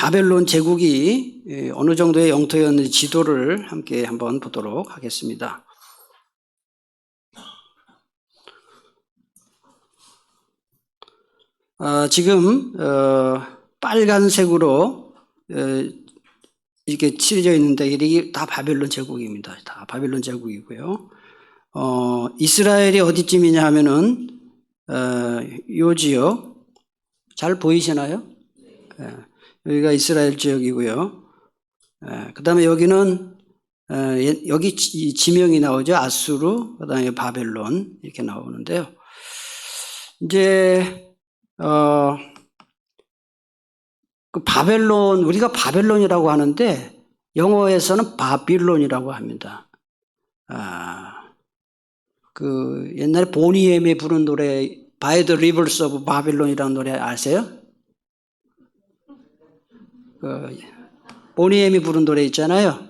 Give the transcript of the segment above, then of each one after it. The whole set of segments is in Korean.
바벨론 제국이 어느 정도의 영토였는지 지도를 함께 한번 보도록 하겠습니다. 지금 빨간색으로 이렇게 칠해져 있는데 이게 다 바벨론 제국입니다. 다 바벨론 제국이고요. 이스라엘이 어디쯤이냐 하면은 요 지역 잘 보이시나요? 여기가 이스라엘 지역이고요. 그 다음에 여기는 여기 지명이 나오죠. 아수르, 그 다음에 바벨론 이렇게 나오는데요. 이제 그 바벨론, 우리가 바벨론이라고 하는데 영어에서는 바빌론이라고 합니다. 그 옛날에 보니엠이 부른 노래 By the Rivers of Babylon이라는 노래 아세요? 보니엠이 부른 노래 있잖아요.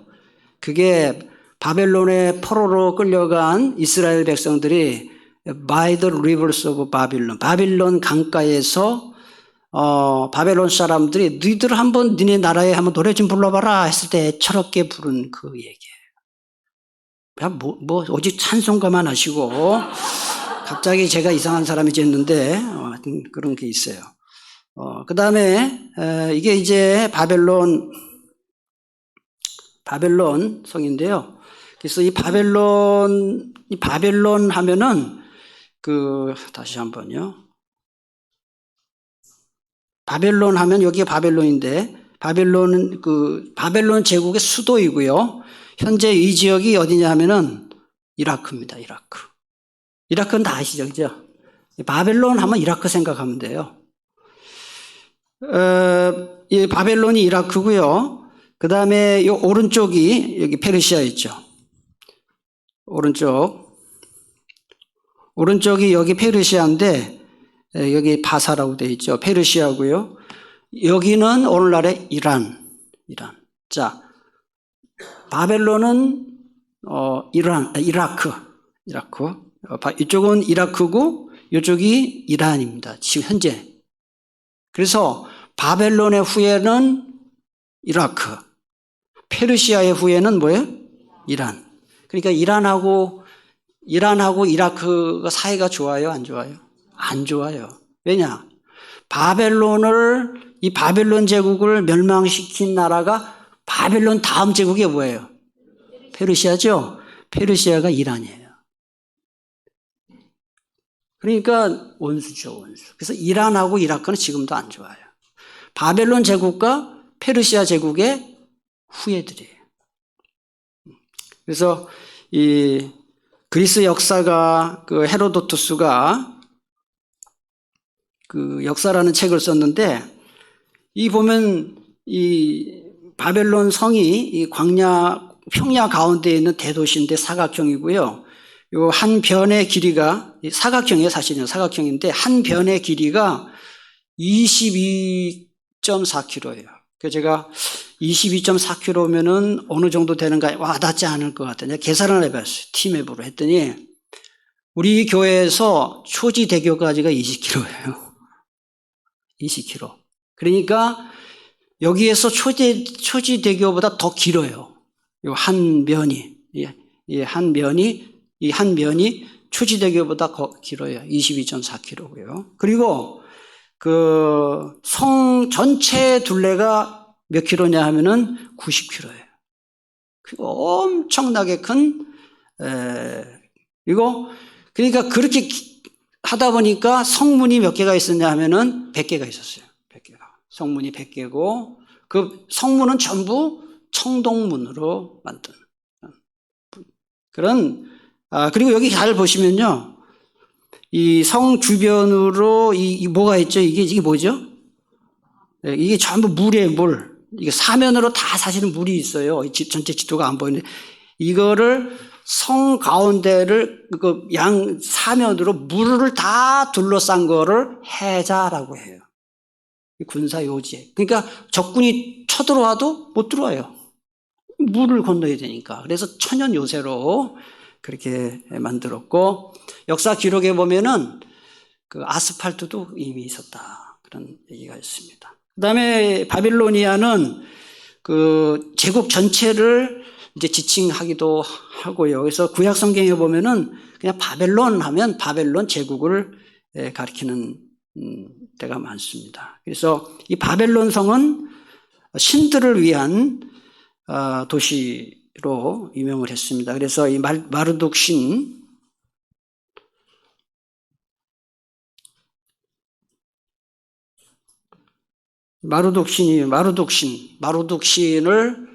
그게 바벨론의 포로로 끌려간 이스라엘 백성들이 By the Rivers of Babylon, 바빌론 강가에서 바벨론 사람들이 너희들 한번 니네 나라에 한번 노래 좀 불러봐라 했을 때 애처롭게 부른 그 얘기예요. 그냥 오직 찬송가만 하시고 갑자기 제가 이상한 사람이 됐는데 그런 게 있어요. 그 다음에 이게 이제 바벨론 성인데요. 그래서 이 바벨론 하면은 다시 한번요. 바벨론 하면 여기가 바벨론인데 바벨론은 바벨론 제국의 수도이고요. 현재 이 지역이 어디냐 하면은 이라크입니다. 이라크는 다 아시죠? 그죠? 바벨론 하면 이라크 생각하면 돼요. 이 바벨론이 이라크고요. 그 다음에 이 오른쪽이 여기 페르시아 있죠. 오른쪽이 여기 페르시아인데 여기 바사라고 되어 있죠. 페르시아고요. 여기는 오늘날의 이란. 자, 바벨론은 이라크. 이쪽은 이라크고 이쪽이 이란입니다. 지금 현재. 그래서 바벨론의 후예는 이라크. 페르시아의 후예는 뭐예요? 이란. 그러니까 이란하고 이라크가 사이가 좋아요, 안 좋아요? 안 좋아요. 왜냐? 이 바벨론 제국을 멸망시킨 나라가 바벨론 다음 제국이 뭐예요? 페르시아죠? 페르시아가 이란이에요. 그러니까 원수죠. 그래서 이란하고 이라크는 지금도 안 좋아요. 바벨론 제국과 페르시아 제국의 후예들이에요. 그래서 이 그리스 역사가 헤로도투스가 역사라는 책을 썼는데 이 보면 이 바벨론 성이 이 평야 가운데 있는 대도시인데 사각형이고요. 요 한 변의 길이가 사각형이에요. 사실은 사각형인데 한 변의 길이가 22.4km예요. 그래서 제가 22.4km면은 어느 정도 되는가 와닿지 않을 것 같아요. 계산을 해봤어요. 티맵으로 했더니 우리 교회에서 초지대교까지가 20km예요. 20km. 그러니까 여기에서 초지대교보다 더 길어요. 이 한 면이. 이 한 면이 초지대교보다 더 길어요. 22.4km고요. 그리고 성 전체 둘레가 몇 킬로냐 하면은 90km예요. 그리고 엄청나게 큰, 그러니까 그렇게 하다 보니까 성문이 몇 개가 있었냐 하면은 100개가 있었어요. 100개가. 성문이 100개고, 그 성문은 전부 청동문으로 만든 그런, 그리고 여기 잘 보시면요. 이 성 주변으로 뭐가 있죠? 이게 뭐죠? 이게 전부 물이에요, 물. 이게 사면으로 다 사실은 물이 있어요. 전체 지도가 안 보이는데. 이거를 성 가운데를 양 사면으로 물을 다 둘러싼 거를 해자라고 해요. 군사 요지. 그러니까 적군이 쳐들어와도 못 들어와요. 물을 건너야 되니까. 그래서 천연 요새로 그렇게 만들었고, 역사 기록에 보면은 아스팔트도 이미 있었다. 그런 얘기가 있습니다. 그다음에 바빌로니아는 그 제국 전체를 이제 지칭하기도 하고요. 그래서 구약 성경에 보면은 그냥 바벨론 하면 바벨론 제국을 가리키는 때가 많습니다. 그래서 이 바벨론 성은 신들을 위한 도시로 유명을 했습니다. 그래서 이 마르둑 신, 마르둑 신을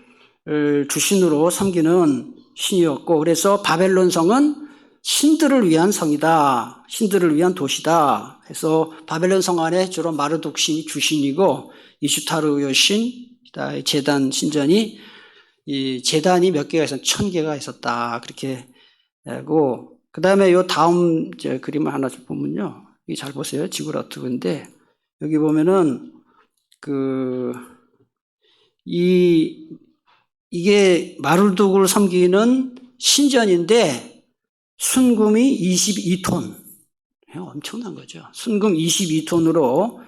주신으로 섬기는 신이었고, 그래서 바벨론 성은 신들을 위한 성이다, 신들을 위한 도시다 해서 바벨론 성 안에 주로 마르둑 신이 주신이고, 이슈타르 여신, 제단 신전이 이 제단이 몇 개가 있었, 1000개가 있었다, 그렇게 하고, 그 다음에 요 다음 그림을 하나 좀 보면요, 이 잘 보세요. 지구라트인데 여기 보면은 이게 마르둑을 섬기는 신전인데 순금이 22톤. 엄청난 거죠. 순금 22톤으로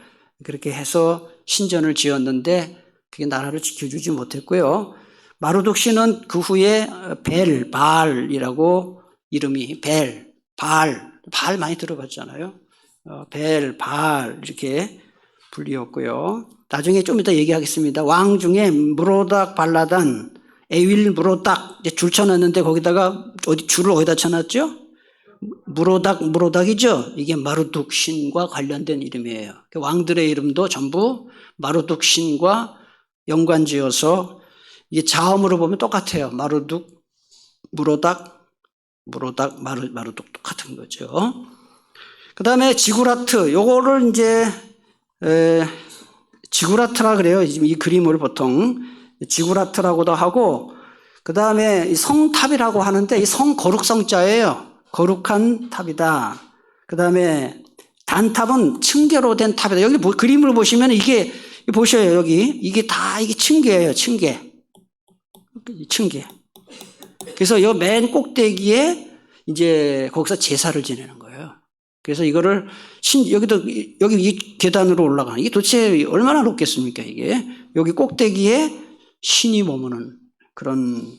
그렇게 해서 신전을 지었는데 그게 나라를 지켜주지 못했고요. 마르둑 씨는 그 후에 발이라고 이름이 발 많이 들어봤잖아요. 발 이렇게 불리었고요. 나중에 좀 이따 얘기하겠습니다. 왕 중에 무로닥 발라단, 에윌 무로닥 줄 쳐놨는데 거기다가 줄을 어디다 쳐놨죠? 무로닥이죠. 이게 마르둑 신과 관련된 이름이에요. 왕들의 이름도 전부 마르둑 신과 연관지어서 이게 자음으로 보면 똑같아요. 마르둑, 무로닥, 마르둑 똑같은 거죠. 그 다음에 지구라트, 요거를 이제 지구라트라 그래요. 이 그림을 보통 지구라트라고도 하고, 그 다음에 성탑이라고 하는데 이 성 거룩성자예요. 거룩한 탑이다. 그 다음에 단탑은 층계로 된 탑이다. 여기 그림을 보시면 이게 보셔요. 여기 이게 다 이게 층계예요. 층계. 그래서 이 맨 꼭대기에 이제 거기서 제사를 지내는 거예요. 그래서 이거를 여기 이 계단으로 올라가는, 이게 도대체 얼마나 높겠습니까, 이게. 여기 꼭대기에 신이 머무는 그런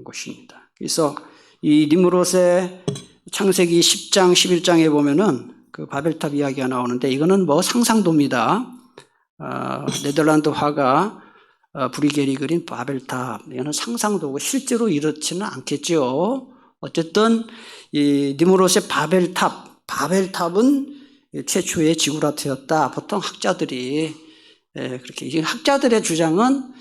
곳입니다. 그래서 이 니므롯의 창세기 10장, 11장에 보면은 그 바벨탑 이야기가 나오는데 이거는 뭐 상상도입니다. 네덜란드 화가 브리겔이 그린 바벨탑, 이거는 상상도고 실제로 이렇지는 않겠죠. 어쨌든 이 니므롯의 바벨탑은 최초의 지구라트였다. 보통 학자들이 그렇게, 학자들의 주장은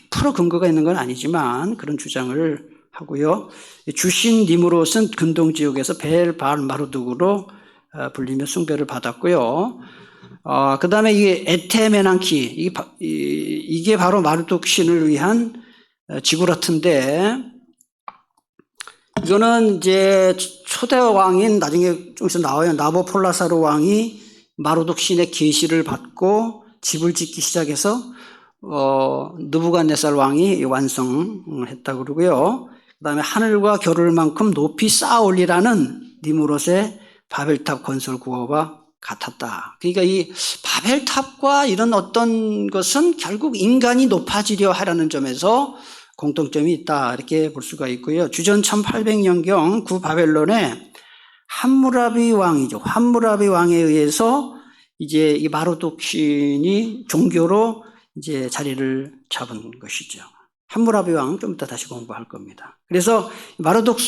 100% 근거가 있는 건 아니지만 그런 주장을 하고요. 주신 니므롯은 근동 지역에서 벨 마르둑으로 불리며 숭배를 받았고요. 그 다음에 이게 에테메난키, 이게 바로 마르둑 신을 위한 지구라트인데, 이거는 이제 초대 왕인, 나중에 좀 있으면 나와요. 나보폴라사르 왕이 마르둑 신의 계시를 받고 집을 짓기 시작해서 느부갓네살 왕이 완성했다고 그러고요. 그 다음에 하늘과 겨룰 만큼 높이 쌓아 올리라는 니므롯의 바벨탑 건설 구호가 같았다. 그러니까 이 바벨탑과 이런 어떤 것은 결국 인간이 높아지려 하라는 점에서 공통점이 있다, 이렇게 볼 수가 있고요. 주전 1800년경 구바벨론의 함무라비 왕이죠. 함무라비 왕에 의해서 이제 이 마르둑 신이 종교로 이제 자리를 잡은 것이죠. 함무라비 왕은 좀 이따 다시 공부할 겁니다. 그래서 마르둑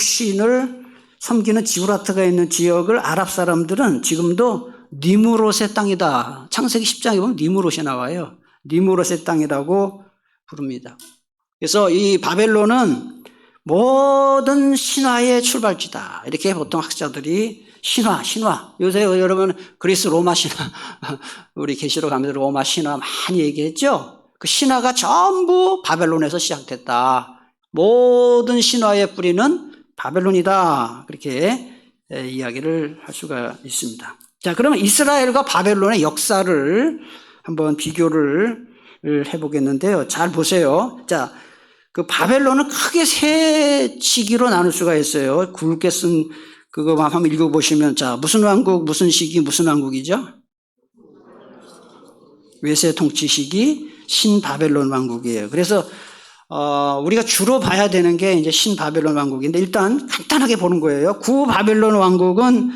신을 섬기는 지구라트가 있는 지역을 아랍 사람들은 지금도 니므롯의 땅이다. 창세기 10장에 보면 니므롯이 나와요. 니므롯의 땅이라고 부릅니다. 그래서 이 바벨론은 모든 신화의 출발지다, 이렇게 보통 학자들이 신화. 요새 여러분 그리스 로마 신화, 우리 계시록 하면서 로마 신화 많이 얘기했죠. 그 신화가 전부 바벨론에서 시작됐다. 모든 신화의 뿌리는 바벨론이다, 그렇게 이야기를 할 수가 있습니다. 자, 그러면 이스라엘과 바벨론의 역사를 한번 비교를 해보겠는데요. 잘 보세요. 자, 그 바벨론은 크게 세 시기로 나눌 수가 있어요. 굵게 쓴 그거만 한번 읽어보시면, 자, 무슨 왕국, 무슨 시기, 무슨 왕국이죠? 외세 통치 시기 신바벨론 왕국이에요. 그래서 우리가 주로 봐야 되는 게 이제 신바벨론 왕국인데 일단 간단하게 보는 거예요. 구바벨론 왕국은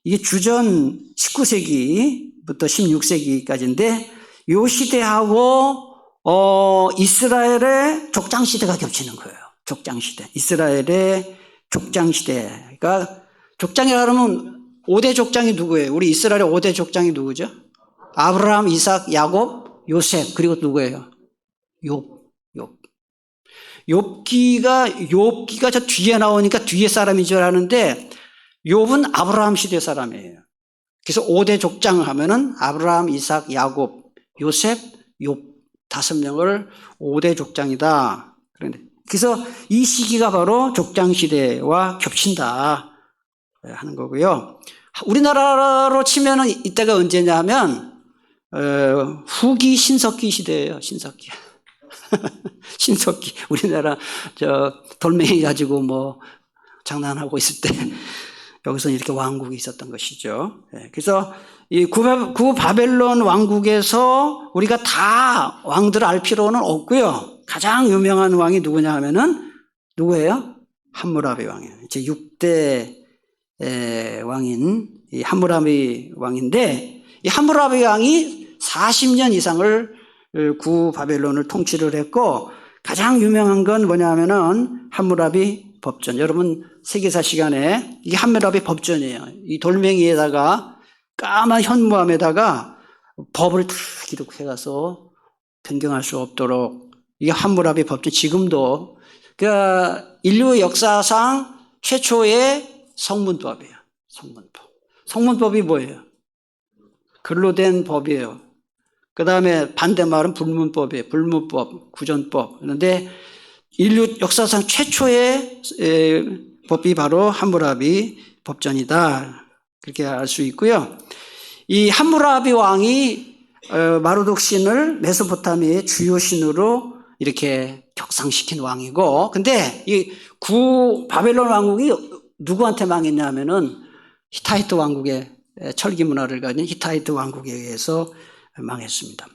이게 주전 19세기부터 16세기까지인데 요 시대하고 이스라엘의 족장 시대가 겹치는 거예요. 족장 시대. 이스라엘의 족장 시대. 그러니까 족장이라 그러면 5대 족장이 누구예요? 우리 이스라엘의 5대 족장이 누구죠? 아브라함, 이삭, 야곱, 요셉. 그리고 누구예요? 욥. 욥기가 저 뒤에 나오니까 뒤에 사람인 줄 아는데 욥은 아브라함 시대 사람이에요. 그래서 5대 족장 하면은 아브라함, 이삭, 야곱, 요셉, 욥 5명을 5대 족장이다. 그래서 이 시기가 바로 족장 시대와 겹친다 하는 거고요. 우리나라로 치면은 이때가 언제냐면 후기 신석기 시대예요. 신석기. 신석기. 우리나라 돌멩이 가지고 뭐 장난하고 있을 때 여기서 이렇게 왕국이 있었던 것이죠. 그래서 이 구바벨론 왕국에서 우리가 다 왕들을 알 필요는 없고요. 가장 유명한 왕이 누구냐 하면은 누구예요? 함무라비 왕이에요. 제 6대 왕인 이 함무라비 왕인데 이 함무라비 왕이 40년 이상을 구바벨론을 통치를 했고 가장 유명한 건 뭐냐 하면은 함무라비 법전. 여러분 세계사 시간에 이게 함무라비 법전이에요. 이 돌멩이에다가 까만 현무암에다가 법을 다 기록해가서 변경할 수 없도록 이게 함무라비 법전. 지금도 그러니까 인류 역사상 최초의 성문법이에요. 성문법. 성문법이 뭐예요? 글로 된 법이에요. 그 다음에 반대말은 불문법이에요. 불문법, 구전법. 그런데 인류 역사상 최초의 법이 바로 함무라비 법전이다. 그렇게 알 수 있고요. 이 함무라비 왕이 마르독 신을 메소포타미아의 주요 신으로 이렇게 격상시킨 왕이고, 근데 이 구바벨론 왕국이 누구한테 망했냐면은 히타이트 왕국의 철기 문화를 가진 히타이트 왕국에 의해서 망했습니다.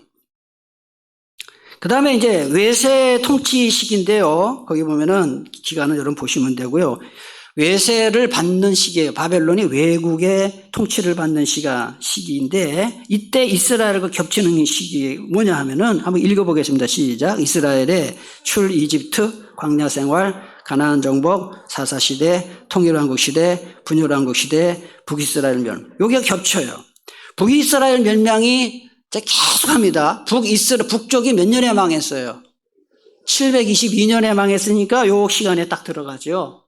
그 다음에 이제 외세 통치 시기인데요. 거기 보면은 기간을 여러분 보시면 되고요. 외세를 받는 시기예요. 바벨론이 외국의 통치를 받는 시기인데 이때 이스라엘과 겹치는 시기 뭐냐 하면은 한번 읽어보겠습니다. 시작. 이스라엘의 출 이집트, 광야 생활, 가나안 정복, 사사 시대, 통일왕국 시대, 분열왕국 시대, 북이스라엘 멸망. 여기가 겹쳐요. 북이스라엘 멸망이 계속합니다. 북쪽이 몇 년에 망했어요? 722년에 망했으니까 요 시간에 딱 들어가죠.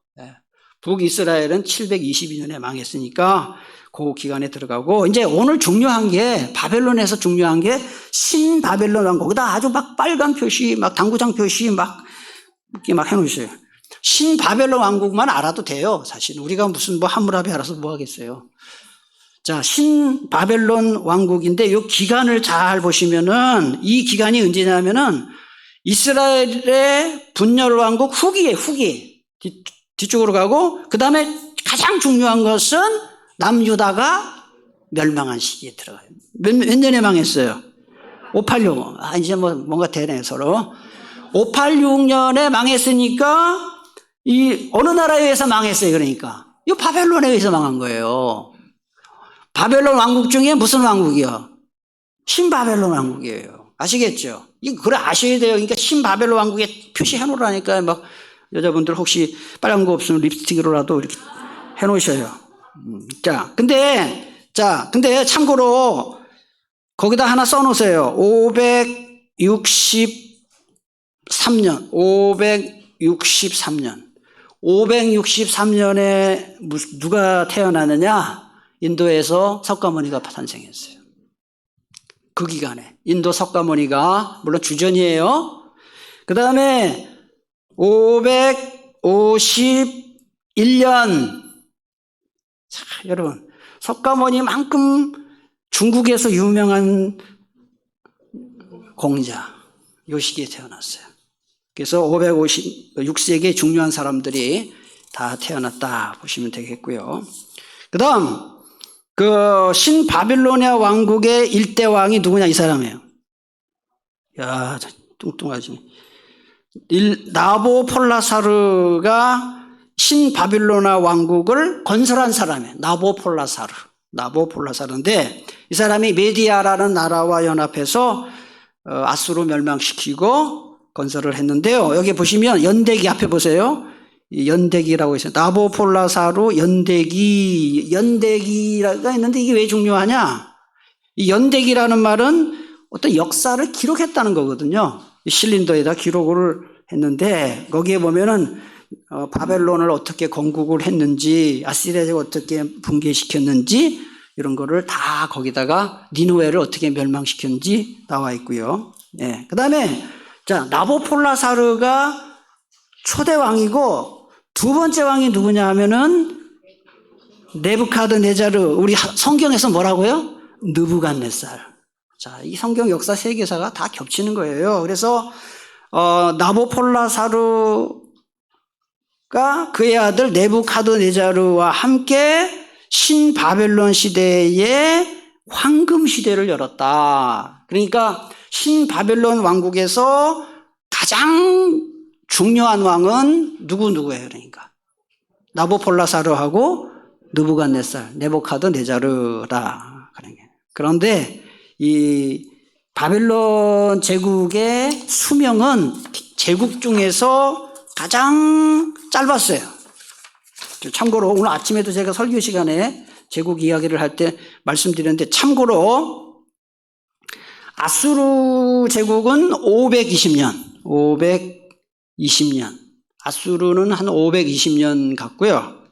북이스라엘은 722년에 망했으니까 그 기간에 들어가고, 이제 오늘 중요한 게, 바벨론에서 중요한 게 신바벨론 왕국. 거기다 아주 막 빨간 표시, 막 당구장 표시 이렇게 막 해놓으세요. 신바벨론 왕국만 알아도 돼요. 사실 우리가 무슨 뭐 함무라비 알아서 뭐 하겠어요. 자, 신바벨론 왕국인데 이 기간을 잘 보시면은 이 기간이 언제냐면은 이스라엘의 분열왕국 후기예요. 후기. 뒤쪽으로 가고, 그 다음에 가장 중요한 것은 남유다가 멸망한 시기에 들어가요. 몇 년에 망했어요? 586. 이제 뭐 뭔가 되네 서로. 586년에 망했으니까 이 어느 나라에 의해서 망했어요? 그러니까 이 바벨론에 의해서 망한 거예요. 바벨론 왕국 중에 무슨 왕국이요? 신바벨론 왕국이에요. 아시겠죠? 그래 아셔야 돼요. 그러니까 신바벨론 왕국에 표시해 놓으라니까. 막 여자분들 혹시 빨간 거 없으면 립스틱으로라도 이렇게 해 놓으셔요. 근데 참고로 거기다 하나 써 놓으세요. 563년. 563년에 누가 태어나느냐? 인도에서 석가모니가 탄생했어요. 그 기간에. 인도 석가모니가, 물론 주전이에요. 그 다음에 551년. 자, 여러분. 석가모니만큼 중국에서 유명한 공자. 요 시기에 태어났어요. 그래서 556세기에 중요한 사람들이 다 태어났다 보시면 되겠고요. 그 다음, 신바빌로니아 왕국의 일대 왕이 누구냐? 이 사람이에요. 야, 뚱뚱하지. 나보폴라사르가 신바빌로나 왕국을 건설한 사람이에요. 나보폴라사르인데 이 사람이 메디아라는 나라와 연합해서 아수르 멸망시키고 건설을 했는데요. 여기 보시면 연대기 앞에 보세요. 연대기라고 있어요. 나보폴라사르 연대기가 있는데 이게 왜 중요하냐? 이 연대기라는 말은 어떤 역사를 기록했다는 거거든요. 이 실린더에다 기록을 했는데 거기에 보면은 바벨론을 어떻게 건국을 했는지, 아시리아가 어떻게 붕괴시켰는지 이런 거를 다 거기다가 니느웨를 어떻게 멸망시켰는지 나와 있고요. 예. 그다음에 자, 나보폴라사르가 초대 왕이고 두 번째 왕이 누구냐 하면은 네부카드네자르. 우리 성경에서 뭐라고요? 느부갓네살. 자, 이 성경 역사 세계사가 다 겹치는 거예요. 그래서 나보폴라사르가 그의 아들 네부카드네자르와 함께 신바벨론 시대의 황금 시대를 열었다. 그러니까 신바벨론 왕국에서 가장 중요한 왕은 누구예요? 그러니까 나보폴라사르하고 느부갓네살, 네부카드네자르라. 그런데 이 바벨론 제국의 수명은 제국 중에서 가장 짧았어요. 참고로 오늘 아침에도 제가 설교 시간에 제국 이야기를 할 때 말씀드렸는데, 참고로 아수르 제국은 520년. 아수르는 한 520년 갔고요.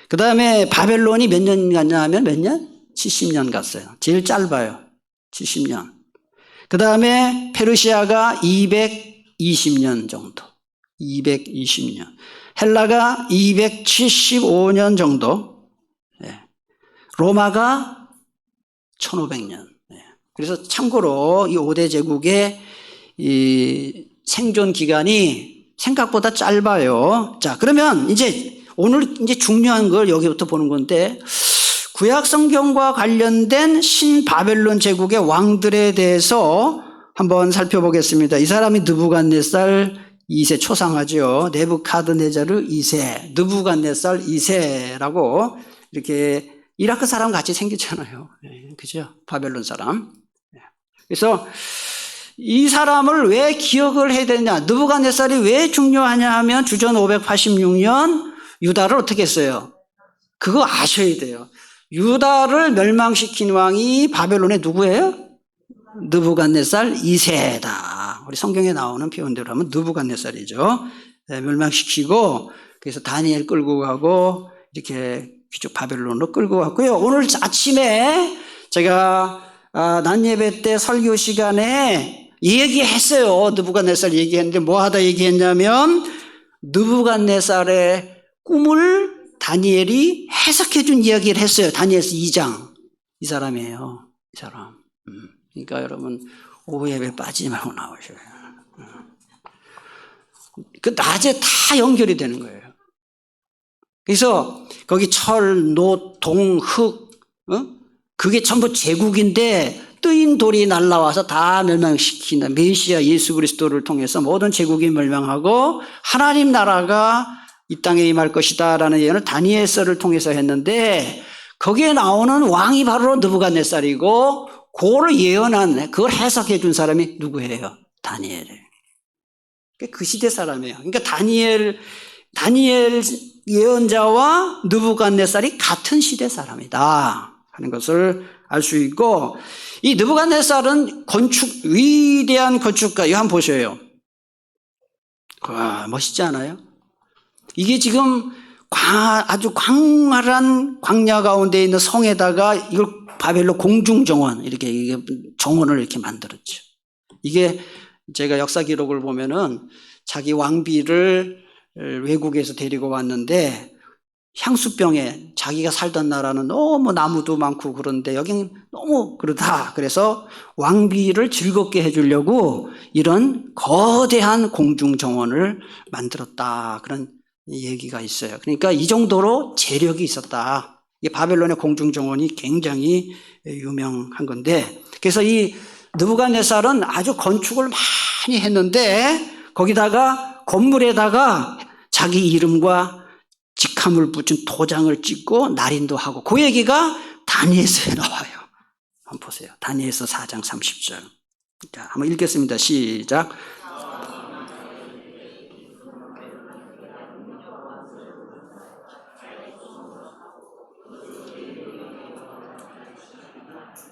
그 다음에 바벨론이 몇 년 갔냐 하면 몇 년? 70년 갔어요. 제일 짧아요. 70년. 그 다음에 페르시아가 220년 정도. 220년. 헬라가 275년 정도. 네. 로마가 1500년. 네. 그래서 참고로 이 5대 제국의 이 생존 기간이 생각보다 짧아요. 자, 그러면 오늘 중요한 걸 여기부터 보는 건데, 구약 성경과 관련된 신바벨론 제국의 왕들에 대해서 한번 살펴보겠습니다. 이 사람이 느부갓네살 2세 초상하죠. 네부카드네자르 2세, 느부갓네살 2세라고 이렇게 이라크 사람 같이 생겼잖아요. 네, 그죠? 바벨론 사람. 그래서 이 사람을 왜 기억을 해야 되냐? 느부갓네살이 왜 중요하냐 하면 주전 586년 유다를 어떻게 했어요? 그거 아셔야 돼요. 유다를 멸망시킨 왕이 바벨론의 누구예요? 느부갓네살 2세다. 우리 성경에 나오는 표현대로 하면 느부갓네살이죠. 네, 멸망시키고 그래서 다니엘 끌고 가고 이렇게 귀족 바벨론으로 끌고 갔고요. 오늘 아침에 제가 낮 예배 때 설교 시간에 얘기했어요. 느부갓네살 얘기했는데 뭐 하다 얘기했냐면 느부갓네살의 꿈을 다니엘이 해석해 준 이야기를 했어요. 다니엘서 2장. 이 사람이에요. 이 사람. 그러니까 여러분 오후 예배 빠지지 말고 나오셔요. 그 낮에 다 연결이 되는 거예요. 그래서 거기 철, 놋, 동, 흙, 그게 전부 제국인데 뜨인 돌이 날라와서 다 멸망시킨다. 메시아 예수 그리스도를 통해서 모든 제국이 멸망하고 하나님 나라가 이 땅에 임할 것이다 라는 예언을 다니엘서를 통해서 했는데 거기에 나오는 왕이 바로 느부갓네살이고 그걸 예언한, 그걸 해석해 준 사람이 누구예요? 다니엘이에요. 그 시대 사람이에요. 그러니까 다니엘 예언자와 느부갓네살이 같은 시대 사람이다 하는 것을 알 수 있고, 이 느부갓네살은 위대한 건축가. 이거 한번 보셔요. 와, 멋있지 않아요? 이게 지금 아주 광활한 광야 가운데 있는 성에다가 이걸 바벨론 공중정원, 이게 정원을 이렇게 만들었죠. 이게 제가 역사 기록을 보면은 자기 왕비를 외국에서 데리고 왔는데 향수병에, 자기가 살던 나라는 너무 나무도 많고 그런데 여긴 너무 그렇다. 그래서 왕비를 즐겁게 해주려고 이런 거대한 공중정원을 만들었다. 그런 얘기가 있어요. 그러니까 이 정도로 재력이 있었다. 이 바벨론의 공중정원이 굉장히 유명한 건데, 그래서 이 느부갓네살은 아주 건축을 많이 했는데 거기다가 건물에다가 자기 이름과 직함을 붙인 도장을 찍고 날인도 하고 그 얘기가 다니엘서에 나와요. 한번 보세요. 다니엘서 4장 30절. 자, 한번 읽겠습니다. 시작.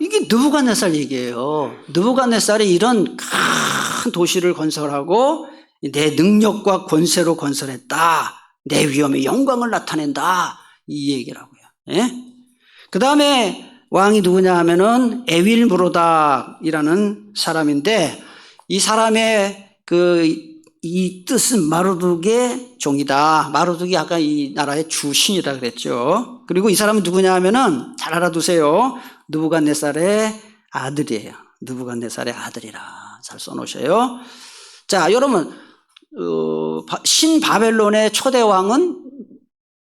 이게 느부갓네살 얘기예요. 느부갓네살이 이런 큰 도시를 건설하고 내 능력과 권세로 건설했다. 내 위엄의 영광을 나타낸다. 이 얘기라고요. 예? 그 다음에 왕이 누구냐 하면은 에윌므로닥이라는 사람인데 이 사람의 이 뜻은 마르둑의 종이다. 마르둑이 아까 이 나라의 주신이라 그랬죠. 그리고 이 사람은 누구냐 하면은 잘 알아두세요. 느부갓네살의 아들이에요. 느부갓네살의 아들이라 잘 써놓으셔요. 자, 여러분 신바벨론의 초대 왕은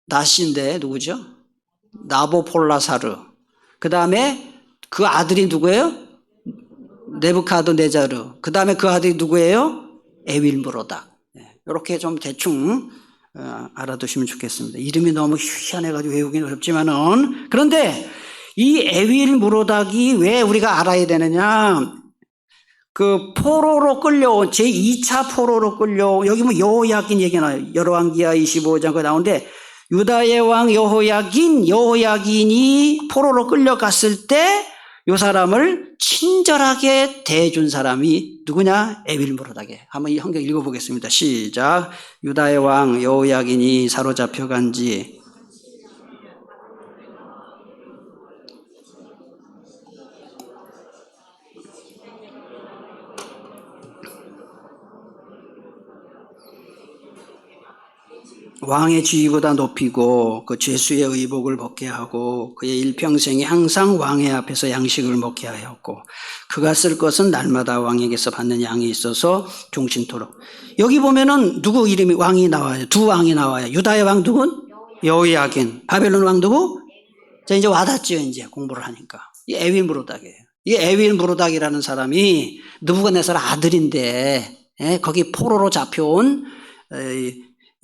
나시인데 누구죠? 나보폴라사르. 그 다음에 그 아들이 누구예요? 네부카드네자르. 그 다음에 그 아들이 누구예요? 에윌므로닥. 이렇게 좀 대충 알아두시면 좋겠습니다. 이름이 너무 희한해가지고 외우기는 어렵지만은. 그런데 이 에윌므로닥이 왜 우리가 알아야 되느냐? 그 포로로 끌려온 제2차 포로로 끌려온 여기 뭐 여호야긴 얘기 나와요. 열왕기하 25장에 나오는데 유다의 왕 여호야긴이 포로로 끌려갔을 때 이 사람을 친절하게 대해준 사람이 누구냐? 에윌므로닥이에요. 한번 이 성경 읽어보겠습니다. 시작. 유다의 왕 여호야긴이 사로잡혀간 지 왕의 지위보다 높이고 그 죄수의 의복을 벗게 하고 그의 일평생이 항상 왕의 앞에서 양식을 먹게 하였고 그가 쓸 것은 날마다 왕에게서 받는 양이 있어서 종신토록. 여기 보면은 누구 이름이 왕이 나와요. 두 왕이 나와요. 유다의 왕 누군? 여호야긴. 바벨론 왕 누구? 자, 이제 와닿죠. 이제 공부를 하니까. 이 에윌므로닥이에요. 이 에윌므로닥이라는 사람이 느부갓네살 아들인데 거기 포로로 잡혀온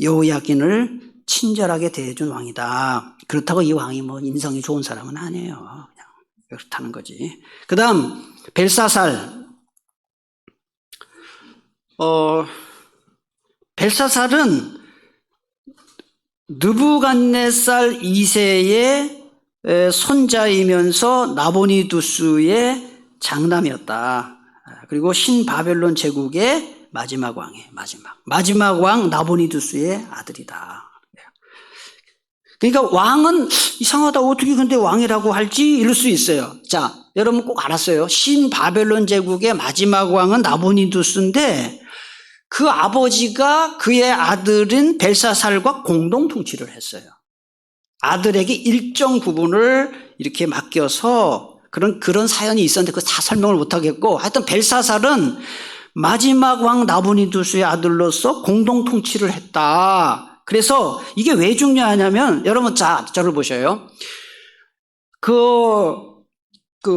여호야긴을 친절하게 대해준 왕이다. 그렇다고 이 왕이 뭐 인성이 좋은 사람은 아니에요. 그냥 그렇다는 거지. 그 다음 벨사살. 벨사살은 느부갓네살 2세의 손자이면서 나보니두스의 장남이었다. 그리고 신바벨론 제국의 마지막 왕이에요. 마지막 왕 나보니두스의 아들이다. 그러니까 왕은 이상하다. 어떻게 근데 왕이라고 할지 이럴 수 있어요. 자, 여러분 꼭 알았어요. 신바벨론 제국의 마지막 왕은 나보니두스인데 그 아버지가 그의 아들인 벨사살과 공동 통치를 했어요. 아들에게 일정 부분을 이렇게 맡겨서 그런 사연이 있었는데 그거 다 설명을 못 하겠고 하여튼 벨사살은 마지막 왕 나보니두스의 아들로서 공동 통치를 했다. 그래서 이게 왜 중요하냐면 여러분 자, 저를 보셔요.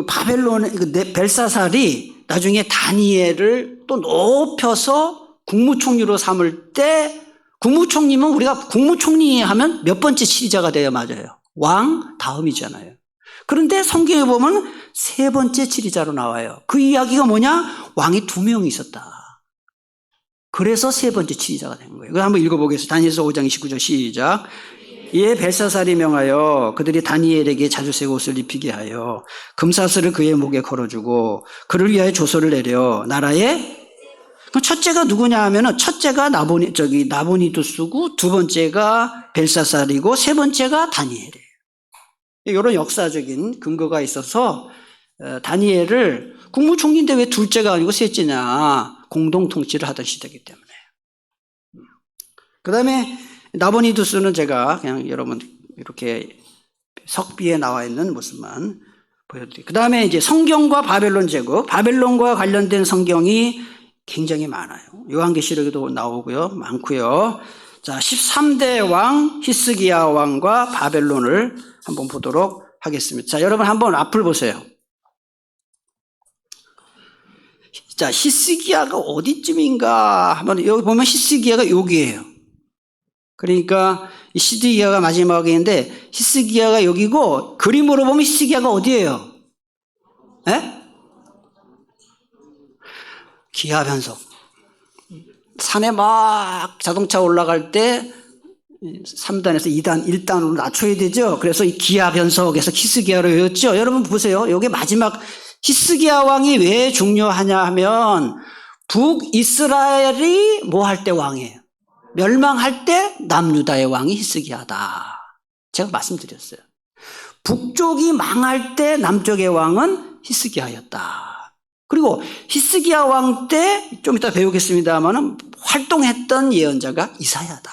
바벨론의 벨사살이 나중에 다니엘을 또 높여서 국무총리로 삼을 때 국무총리면 우리가 국무총리 하면 몇 번째 지리자가 돼야 맞아요. 왕 다음이잖아요. 그런데 성경에 보면 세 번째 지리자로 나와요. 그 이야기가 뭐냐? 왕이 2명이 있었다. 그래서 세 번째 지리자가 된 거예요. 그거 한번 읽어보겠습니다. 다니엘서 5장 29절 시작. 이에 벨사살이 명하여 그들이 다니엘에게 자주색 옷을 입히게 하여 금사슬을 그의 목에 걸어주고 그를 위하여 조서를 내려 나라에 첫째가 누구냐 하면은 첫째가 나보니두스고 두 번째가 벨사살이고 세 번째가 다니엘이에요. 이런 역사적인 근거가 있어서 다니엘을 국무총리인데 왜 둘째가 아니고 셋째냐. 공동 통치를 하던 시대이기 때문에. 그 다음에 나보니두스는 제가 그냥 여러분 이렇게 석비에 나와 있는 모습만 보여드릴게요. 그 다음에 이제 성경과 바벨론 제국, 바벨론과 관련된 성경이 굉장히 많아요. 요한계시록에도 나오고요. 많고요. 자, 13대 왕 히스기야 왕과 바벨론을 한번 보도록 하겠습니다. 자, 여러분 한번 앞을 보세요. 자, 히스기야가 어디쯤인가 하면 여기 보면 히스기야가 여기예요. 그러니까 이 시드기야가 마지막인데 히스기야가 여기고 그림으로 보면 히스기야가 어디예요? 예? 기하 변속. 산에 막 자동차 올라갈 때 3단에서 2단, 1단으로 낮춰야 되죠. 그래서 이 기하 변속에서 히스기야로 외웠죠. 여러분 보세요. 여기 마지막 히스기야 왕이 왜 중요하냐 하면 북이스라엘이 뭐 할 때 왕이에요? 멸망할 때 남유다의 왕이 히스기야다. 제가 말씀드렸어요. 북쪽이 망할 때 남쪽의 왕은 히스기야였다. 그리고 히스기야 왕 때 좀 이따 배우겠습니다만 활동했던 예언자가 이사야다.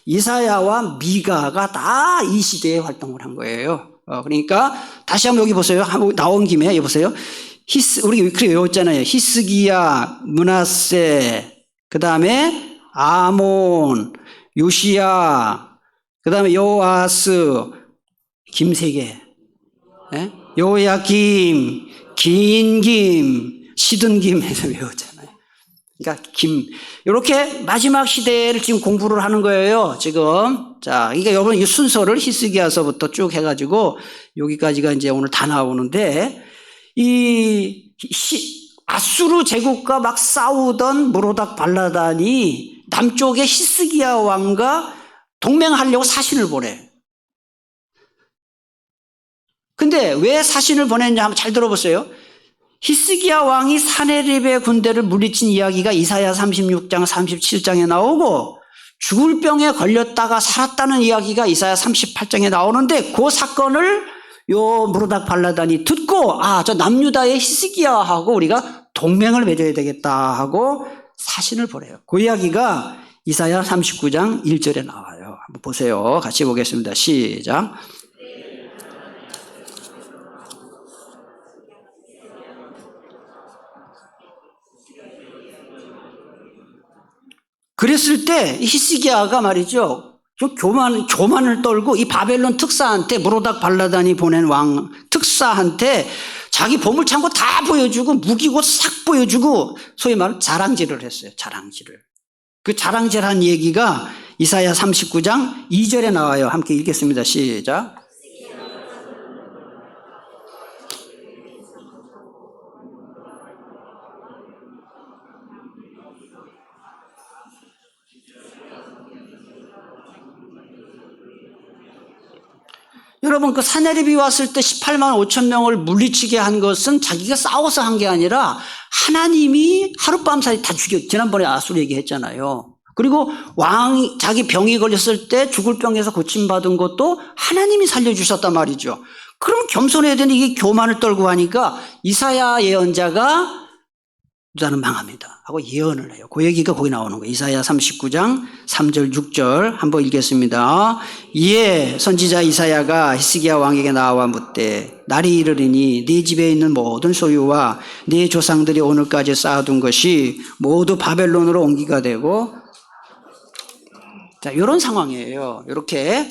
이사야와 미가가 다 이 시대에 활동을 한 거예요. 그러니까 다시 한번 여기 보세요. 나온 김에 여기 보세요. 우리 그렇게 외웠잖아요. 히스기야, 므낫세, 그 다음에 아몬, 요시야, 그 다음에 요아스, 김 세 개, 네? 요야김, 긴김, 시든김 해서 외웠잖아요. 그러니까 이렇게 마지막 시대를 지금 공부를 하는 거예요. 지금. 자, 그러니까 여러분 이 순서를 히스기야서부터 쭉 해가지고 여기까지가 이제 오늘 다 나오는데 아수르 제국과 막 싸우던 무로닥 발라단이 남쪽의 히스기야 왕과 동맹하려고 사신을 보내. 근데 왜 사신을 보냈냐 한번 잘 들어보세요. 히스기야 왕이 사네립의 군대를 물리친 이야기가 이사야 36장, 37장에 나오고 죽을 병에 걸렸다가 살았다는 이야기가 이사야 38장에 나오는데 그 사건을 요 무로닥 발라단이 듣고 저 남유다의 히스기야하고 우리가 동맹을 맺어야 되겠다 하고 사신을 보내요. 그 이야기가 이사야 39장 1절에 나와요. 한번 보세요. 같이 보겠습니다. 시작. 그랬을 때 히스기야가 말이죠. 교만을 떨고 이 바벨론 특사한테 무로닥 발라단이 보낸 왕 특사한테 자기 보물창고 다 보여주고 무기고 싹 보여주고 소위 말하는 자랑질을 했어요. 자랑질을. 그 자랑질한 얘기가 이사야 39장 2절에 나와요. 함께 읽겠습니다. 시작. 여러분 그 사네립이 왔을 때 18만 5천 명을 물리치게 한 것은 자기가 싸워서 한 게 아니라 하나님이 하룻밤사이 다 지난번에 아수르 얘기했잖아요. 그리고 왕이 자기 병이 걸렸을 때 죽을 병에서 고침받은 것도 하나님이 살려주셨단 말이죠. 그럼 겸손해야 되는데 이게 교만을 떨고 하니까 이사야 예언자가 유다는 망합니다 하고 예언을 해요. 그 얘기가 거기 나오는 거예요. 이사야 39장 3절 6절 한번 읽겠습니다. 이에 선지자 이사야가 히스기야 왕에게 나와 묻되 날이 이르리니 네 집에 있는 모든 소유와 네 조상들이 오늘까지 쌓아둔 것이 모두 바벨론으로 옮기가 되고 자 이런 상황이에요. 이렇게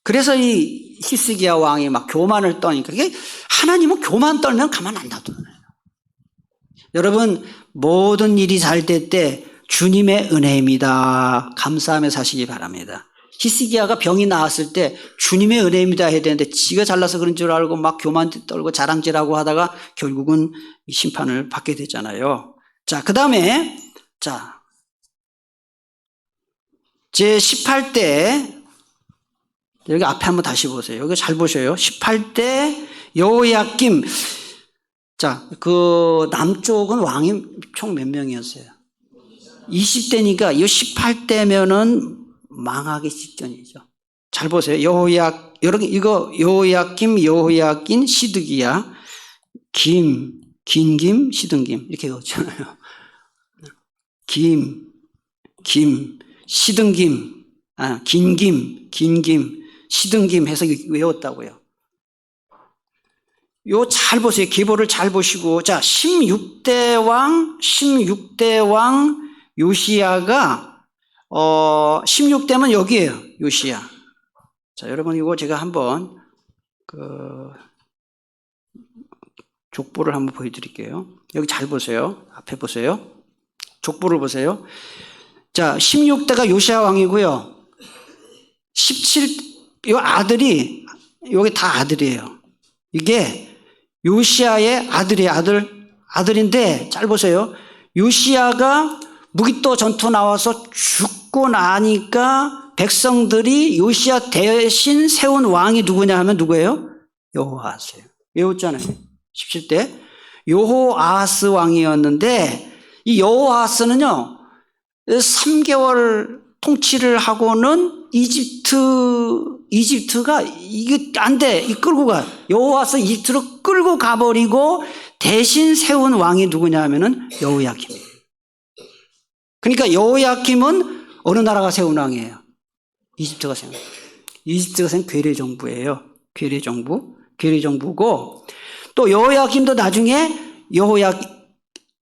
그래서 이 히스기야 왕이 막 교만을 떠니까 이게 하나님은 교만 떨면 가만 안 놔둬요. 여러분 모든 일이 잘 될 때 주님의 은혜입니다. 감사하며 사시기 바랍니다. 히스기야가 병이 나았을 때 주님의 은혜입니다 해야 되는데 지가 잘나서 그런 줄 알고 막 교만 떨고 자랑질하고 하다가 결국은 심판을 받게 됐잖아요. 자, 그 다음에 제 18대 여기 앞에 한번 다시 보세요. 여기 잘 보셔요. 18대 여호야김 자, 그 남쪽은 왕이 총 몇 명이었어요? 20대니까 이 18대면은 망하기 직전이죠. 잘 보세요. 여러분 이거 여호야김, 여호야긴, 시드기야, 긴김, 시든김 이렇게 외웠잖아요. 시든김, 긴김, 시든김 해서 외웠다고요. 요 잘 보세요. 기보를 잘 보시고. 자, 16대 왕 요시야가 16대면 여기에요. 요시야. 자, 여러분 이거 제가 한번 족보를 한번 보여 드릴게요. 여기 잘 보세요. 앞에 보세요. 족보를 보세요. 자, 16대가 요시야 왕이고요. 요 아들이, 여기 다 아들이에요. 이게 요시야의 아들이에요. 아들인데, 잘 보세요. 요시야가 무기또 전투 나와서 죽고 나니까 백성들이 요시야 대신 세운 왕이 누구냐 하면 누구예요? 여호아하스예요. 외웠잖아요. 17대. 여호아하스 왕이었는데, 이 여호아하스는요, 3개월 통치를 하고는 이집트가 이게 안 돼. 끌고 가. 여호와서 이집트로 끌고 가버리고 대신 세운 왕이 누구냐 하면은 여호야김이에요. 그러니까 여호야김은 어느 나라가 세운 왕이에요? 이집트가 세운. 이집트가 세운 괴뢰정부예요. 괴뢰정부고 또 여호야김도 나중에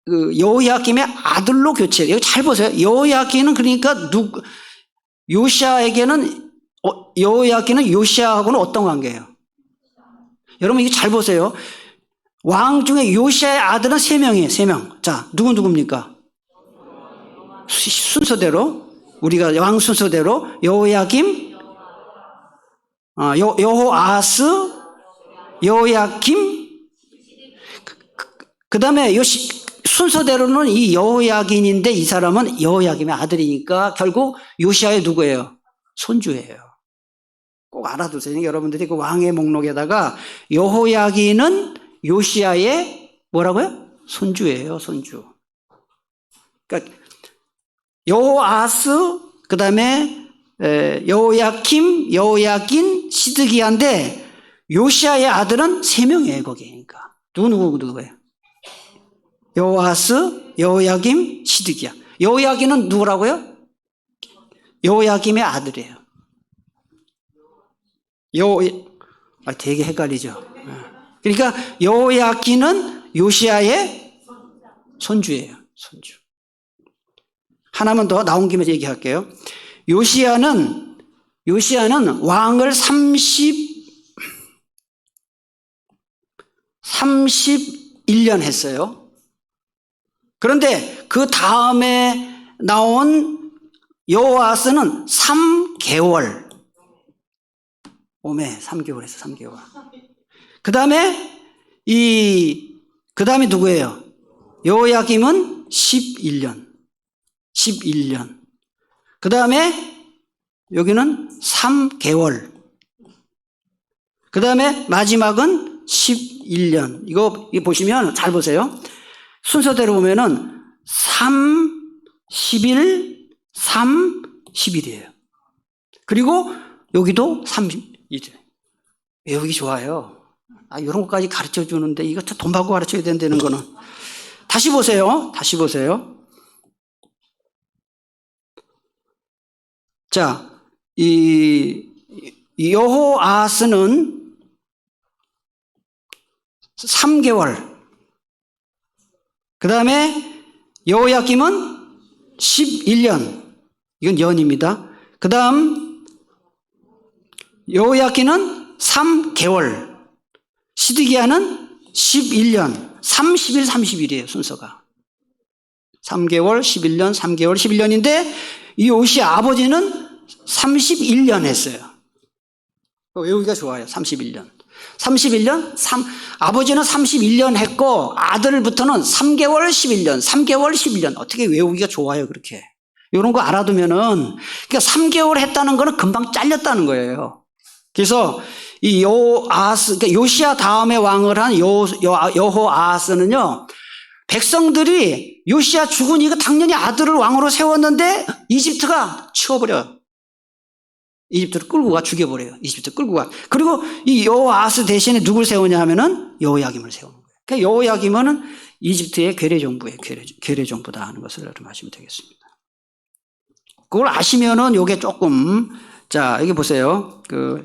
여호야김의 아들로 교체해요. 여기 잘 보세요. 여호야김은 그러니까 여호야김은 요시야하고는 어떤 관계예요? 여러분 이거 잘 보세요. 왕 중에 요시야의 아들은 3명이에요. 3명. 자, 누굽니까? 순서대로 우리가 왕 순서대로 여호야김, 여호아하스, 여호야김. 그 다음에 순서대로는 이 여호야긴인데 이 사람은 여호야김의 아들이니까 결국 요시야의 누구예요? 손주예요. 꼭 알아두세요. 여러분들이 그 왕의 목록에다가 여호야긴은 요시야의 뭐라고요? 손주예요. 손주. 그러니까 여호아하스, 그 다음에 여호야김, 여호야긴, 시드기야인데 요시야의 아들은 3명이에요. 거기니까 누구예요? 여호아하스, 여호야김, 시드기야. 여호야김은 누구라고요? 여호야김의 아들이에요. 되게 헷갈리죠. 그러니까 여호야김은 요시야의 손주예요. 손주. 하나만 더 나온 김에 얘기할게요. 요시야는 왕을 31년 했어요. 그런데 그 다음에 나온 여호아스는 3개월. 오메 3개월 했어. 3개월. 그 다음에 누구예요? 여호야김은 11년. 그 다음에 여기는 3개월. 그 다음에 마지막은 11년. 이거 보시면 잘 보세요. 순서대로 보면은 3, 11, 3, 11이에요. 그리고 여기도 30이죠. 외우기 좋아요. 이런 것까지 가르쳐 주는데 이거 돈 받고 가르쳐야 된다는 거는. 다시 보세요. 자, 이 여호아하스는 3개월. 그 다음에 여호야김은 11년. 이건 연입니다. 그 다음 여호야김은 3개월. 시드기야는 11년. 31, 30일이에요. 순서가. 3개월, 11년, 3개월, 11년인데 이 요시야 아버지는 31년 했어요. 외우기가 좋아요. 31년. 아버지는 31년 했고 아들부터는 3개월 11년, 3개월 11년. 어떻게 외우기가 좋아요, 그렇게. 이런 거 알아두면은, 그러니까 3개월 했다는 거는 금방 잘렸다는 거예요. 그래서 이 여호아하스, 그러니까 요시야 다음에 왕을 한 여호아하스는요, 백성들이 요시야 죽으니까 당연히 아들을 왕으로 세웠는데 이집트가 치워버려요. 이집트를 끌고 가 죽여버려요. 이집트 끌고 가. 그리고 이 여호아하스 대신에 누굴 세우냐 하면은 여호야김을 세우는 거예요. 그러니까 여호야김은 이집트의 괴뢰정부예요. 괴뢰정부다 하는 것을 여러분 아시면 되겠습니다. 그걸 아시면은 요게 조금, 자, 여기 보세요. 그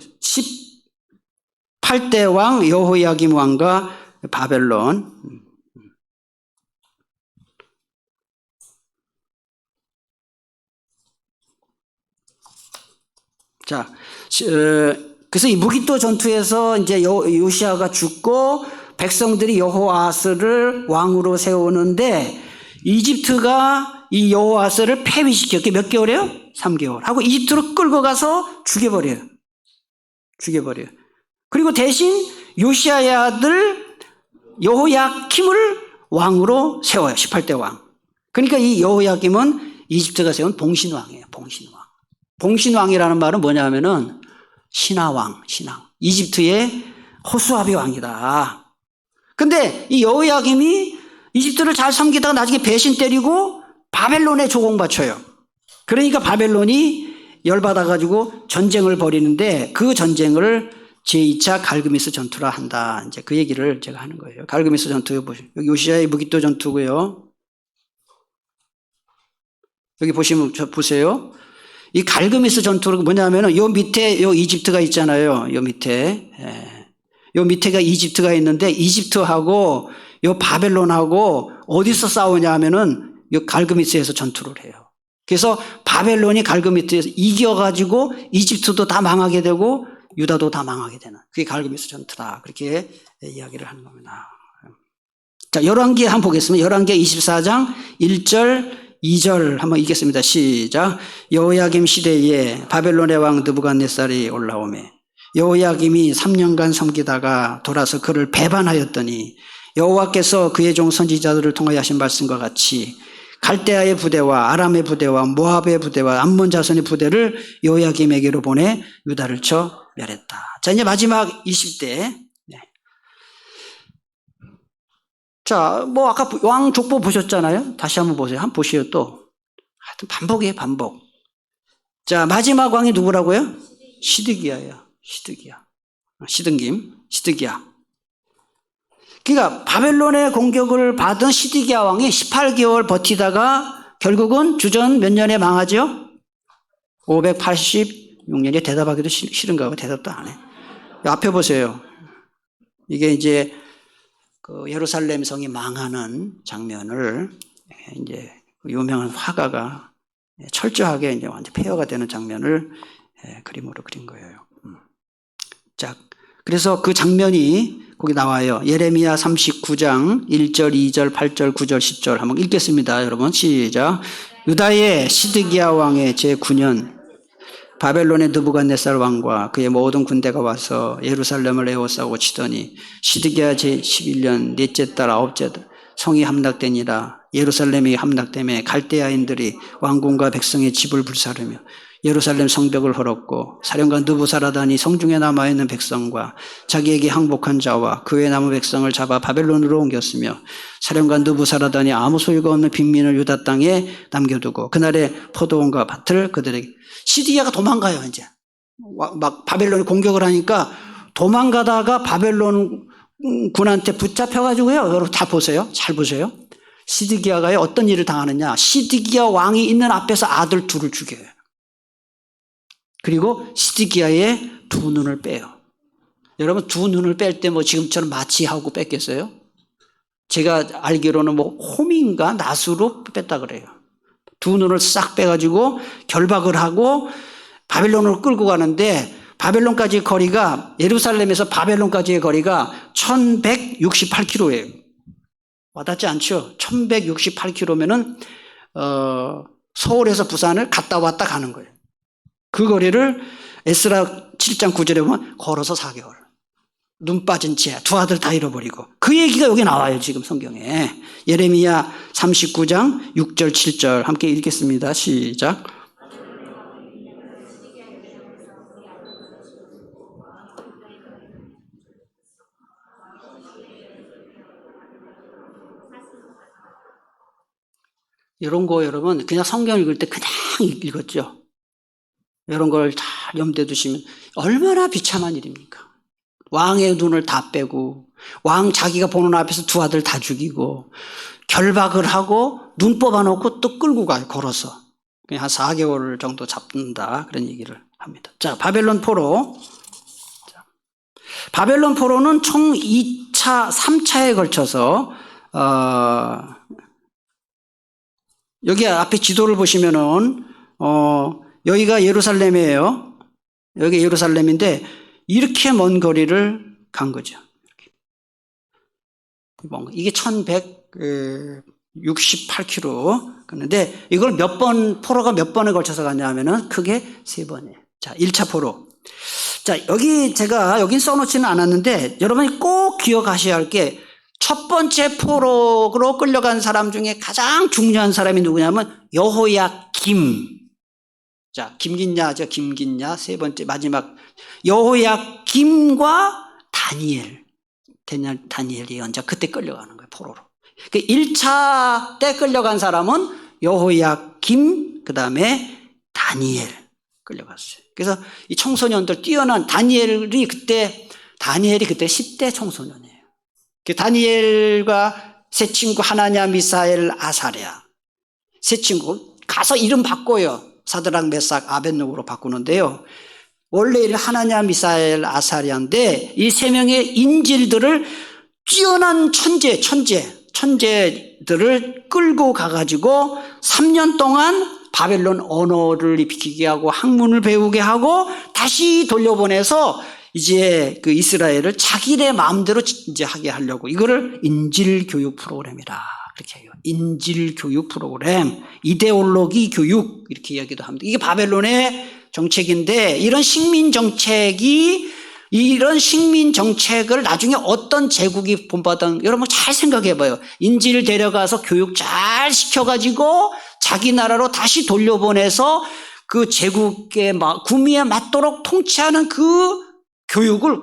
18대 왕 여호야김 왕과 바벨론. 자, 그래서 이 무기또 전투에서 이제 요시야가 죽고 백성들이 여호아스를 왕으로 세우는데 이집트가 이 여호아스를 폐위시켰게 몇 개월이에요? 3개월. 하고 이집트로 끌고 가서 죽여버려요. 그리고 대신 요시야의 아들 여호야킴을 왕으로 세워요. 18대 왕. 그러니까 이 여호야킴은 이집트가 세운 봉신왕이에요. 봉신왕이라는 말은 뭐냐면은 신하왕. 이집트의 호수아비 왕이다. 근데 이 여호야김이 이집트를 잘 섬기다가 나중에 배신 때리고 바벨론에 조공바쳐요. 그러니까 바벨론이 열받아가지고 전쟁을 벌이는데 그 전쟁을 제2차 갈그미스 전투라 한다. 이제 그 얘기를 제가 하는 거예요. 갈그미스 전투 보시면 여기 요시야의 무기토 전투고요. 여기 보시면 보세요. 이 갈그미스 전투는 뭐냐면은 요 밑에 요 이집트가 있잖아요. 요 밑에가 이집트가 있는데 이집트하고 요 바벨론하고 어디서 싸우냐 하면은 요 갈그미스에서 전투를 해요. 그래서 바벨론이 갈그미스에서 이겨가지고 이집트도 다 망하게 되고 유다도 다 망하게 되는 그게 갈그미스 전투다. 그렇게 이야기를 하는 겁니다. 자, 열왕기 한번 보겠습니다. 열왕기 24장 1절 2절 한번 읽겠습니다. 시작. 여호야김 시대에 바벨론의 왕 느부갓네살이 올라오매 여호야김이 3년간 섬기다가 돌아서 그를 배반하였더니 여호와께서 그의 종 선지자들을 통하여 하신 말씀과 같이 갈대아의 부대와 아람의 부대와 모압의 부대와 암몬 자손의 부대를 여호야김에게로 보내 유다를 쳐 멸했다. 자, 이제 마지막 20대. 자, 뭐 아까 왕 족보 보셨잖아요. 다시 한번 보세요. 한번 보시요 또. 하여튼 반복이에요, 반복. 자, 마지막 왕이 누구라고요? 시드기야예요. 시드기야. 그러니까 바벨론의 공격을 받은 시드기야 왕이 18개월 버티다가 결국은 주전 몇 년에 망하죠? 586년에 대답하기도 싫은가 봐. 대답도 안 해. 앞에 보세요. 이게 이제 그 예루살렘 성이 망하는 장면을 이제 유명한 화가가 철저하게 이제 완전 폐허가 되는 장면을 그림으로 그린 거예요. 자, 그래서 그 장면이 거기 나와요. 예레미야 39장 1절, 2절, 8절, 9절, 10절 한번 읽겠습니다. 여러분 시작. 유다의 시드기야 왕의 제9년 바벨론의 느부갓네살 왕과 그의 모든 군대가 와서 예루살렘을 에워싸고 치더니 시드기야 제11년 넷째 달 아홉째 달 성이 함락되니라. 예루살렘이 함락되매 갈대아인들이 왕궁과 백성의 집을 불사르며 예루살렘 성벽을 헐었고 사령관 느부사라단이 성중에 남아있는 백성과 자기에게 항복한 자와 그 외 남은 백성을 잡아 바벨론으로 옮겼으며 사령관 느부사라단이 아무 소유가 없는 빈민을 유다 땅에 남겨두고 그날의 포도원과 밭을 그들에게 시드기야가 도망가요. 이제 막 바벨론이 공격을 하니까 도망가다가 바벨론 군한테 붙잡혀가지고요. 여러분 다 보세요. 잘 보세요. 시드기야가 어떤 일을 당하느냐. 시드기야 왕이 있는 앞에서 아들 둘을 죽여요. 그리고 시드기야의 두 눈을 빼요. 여러분 두 눈을 뺄 때 뭐 지금처럼 마취하고 뺐겠어요? 제가 알기로는 뭐 홈인가 나수로 뺐다 그래요. 두 눈을 싹 빼가지고 결박을 하고 바벨론으로 끌고 가는데 바벨론까지의 거리가 예루살렘에서 바벨론까지의 거리가 1168km예요. 와닿지 않죠? 1168km면은 서울에서 부산을 갔다 왔다 가는 거예요. 그 거리를 에스라 7장 9절에 보면 걸어서 4개월. 눈 빠진 채 두 아들 다 잃어버리고. 그 얘기가 여기 나와요. 지금 성경에. 예레미야 39장 6절 7절 함께 읽겠습니다. 시작. 이런 거 여러분 그냥 성경 읽을 때 그냥 읽었죠. 이런 걸 다 염두에 두시면 얼마나 비참한 일입니까? 왕의 눈을 다 빼고 왕 자기가 보는 앞에서 두 아들 다 죽이고 결박을 하고 눈 뽑아놓고 또 끌고 가요. 걸어서. 그냥 한 4개월 정도 잡는다. 그런 얘기를 합니다. 자, 바벨론 포로. 바벨론 포로는 총 2차, 3차에 걸쳐서 여기 앞에 지도를 보시면은 여기가 예루살렘이에요. 여기 예루살렘인데 이렇게 먼 거리를 간 거죠. 이게 1168km. 그런데 이걸 포로가 몇 번에 걸쳐서 갔냐면은 크게 3번이에요. 자, 1차 포로. 자, 여긴 써놓지는 않았는데 여러분이 꼭 기억하셔야 할 게 첫 번째 포로로 끌려간 사람 중에 가장 중요한 사람이 누구냐면 여호야김. 자, 김긴야죠. 김긴야. 세 번째 마지막 여호야김과 다니엘 예언자. 그때 끌려가는 거예요. 포로로. 1차 때 끌려간 사람은 여호야김, 그 다음에 다니엘 끌려갔어요. 그래서 이 청소년들 뛰어난 다니엘이 그때 10대 청소년이에요. 다니엘과 세 친구 하나냐, 미사엘, 아사랴 세 친구 가서 이름 바꿔요. 사드락, 메삭, 아벳노고로 바꾸는데요. 원래 이름 하나냐, 미사엘, 아사랴인데 이 세 명의 인질들을 뛰어난 천재들을 끌고 가가지고 3년 동안 바벨론 언어를 익히게 하고 학문을 배우게 하고 다시 돌려보내서 이제 그 이스라엘을 자기네 마음대로 이제 하게 하려고 이거를 인질교육 프로그램이라 그렇게 해요. 인질교육 프로그램, 이데올로기 교육 이렇게 이야기도 합니다. 이게 바벨론의 정책인데 이런 식민 정책을 나중에 어떤 제국이 본받은 여러분 잘 생각해 봐요. 인질 데려가서 교육 잘 시켜가지고 자기 나라로 다시 돌려보내서 그 제국의 구미에 맞도록 통치하는 그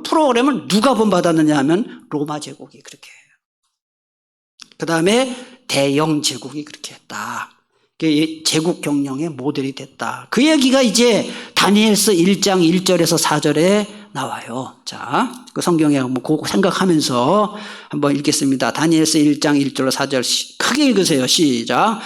프로그램을 누가 본받았느냐 하면 로마 제국이 그렇게 해요. 그 다음에 대영 제국이 그렇게 했다. 제국 경영의 모델이 됐다. 그 얘기가 이제 다니엘서 1장 1절에서 4절에 나와요. 자, 그 성경에 한번 그거 생각하면서 한번 읽겠습니다. 다니엘서 1장 1절로 4절 크게 읽으세요. 시작.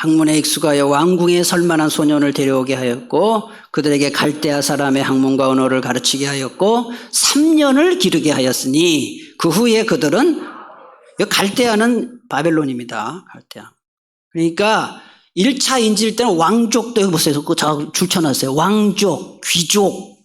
학문에 익숙하여 왕궁에 설만한 소년을 데려오게 하였고 그들에게 갈대아 사람의 학문과 언어를 가르치게 하였고 3년을 기르게 하였으니 그 후에 그들은 갈대아는 바벨론입니다. 갈대아. 그러니까 1차 인질 때는 왕족도 여기 보세요. 줄 쳐놨어요. 왕족, 귀족.